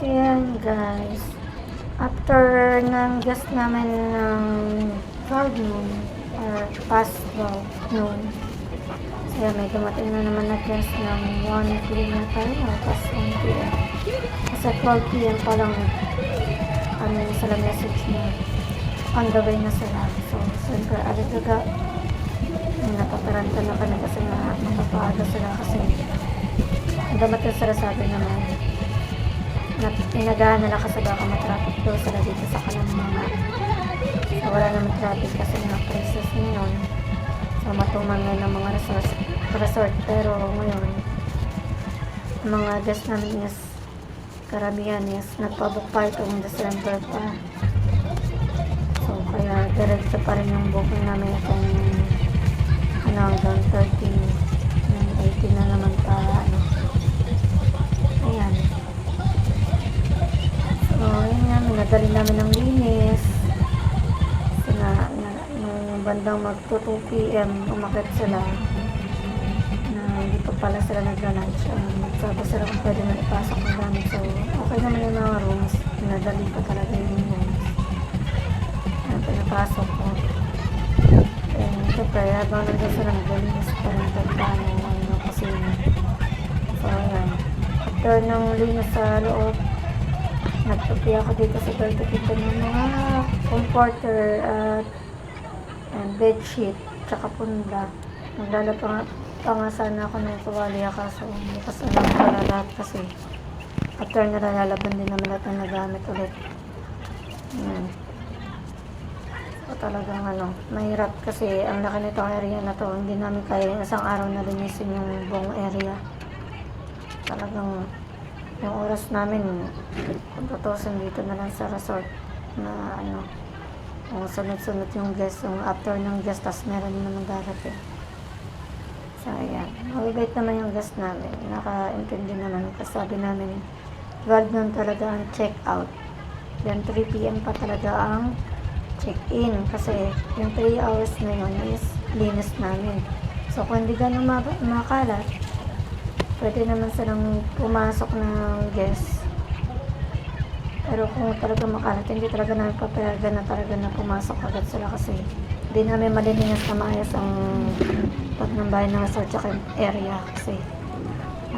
Ayan guys, after ng gas namin ng 12 noon or past 12 noon, kaya may dumating na naman na gas ng 1 p.m. na tayo o past 1 p.m. Kasi 12 p.m. pa lang sila message na on the way na sila. So siyempre aligaga natataranta na kami kasi nga mapapaaga sila kasi dumating sila, sabi naman na pinagahan nila kasi baka matraffic daw sila dito sa Kalamanga. So wala naman traffic kasi nga prices ngayon. So matuman ngayon ng mga resort. Pero ngayon mga guest namin is karamihan is nagpabook pa itong December pa. So kaya diretso pa rin yung booking namin itong hanggang 13 yung 18 na naman pa ayan. So yun nga, minadali namin ng linis kasi nga nung bandang mag 2 p.m. umakit sila na hindi pa pala sila nagla-lunch. Sabi sila kung pwede na ipasok ng gamit. So okay naman yung mga rooms, minadali pa talaga yung rooms na pinapasok ko. Siyempre, habang nandun sila naglilinis pa rin ng kusina. So ayan, after ng linis sa loob, nagtupi ako dito sa Bertopito ng mga comforter at bedsheet tsaka punda. Naglalapang nga sana ako ng tuwalya kaso bukas na lang pala lahat kasi after nalalaban din naman lahat ng nagamit ulit. So talagang mahirap kasi ang laki nitong area na to, hindi namin kaya isang araw na linisin yung buong area. Talagang yung oras namin kung tutusin dito na lang sa resort na kung sunod-sunod yung guest, yung after ng guest tas meron naman darating. So ayan, mabibait naman yung guest namin, nakaintindi naman kasi sabi namin 12 nun talaga ang check out, then 3 p.m. pa talaga ang check-in kasi yung 3 hours na yun is linis namin. So kung hindi ganun makalat, pwede naman silang pumasok ng guest. Pero kung talaga makalat, hindi talaga namin papayagan na talaga na pumasok agad sila kasi hindi namin malilinis na maayos ang pag ng bahay ng resort tsaka area kasi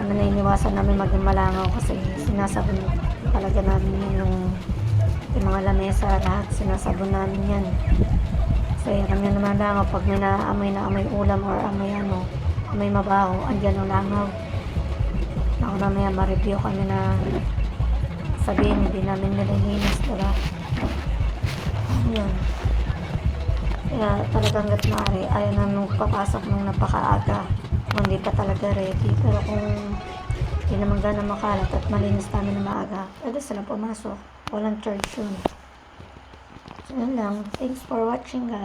nainiwasan namin maging malangaw kasi sinasabon talaga namin yung mga lamesa, lahat sinasabon namin yan. Kasi alam nyo naman langaw pag may naamoy ulam or amoy mabaho, andyan ang langaw. Ako mamaya ma-review kami na sabihin hindi namin nililinis, diba? Ayan. Kaya talagang gat maaari ayaw na nung papasok nung napakaaga kung hindi pa talaga ready. Pero kung hindi naman gana makalat at malinis namin na maaga, pwede sila pumasok, walang charge yun. So yun lang, thanks for watching guys.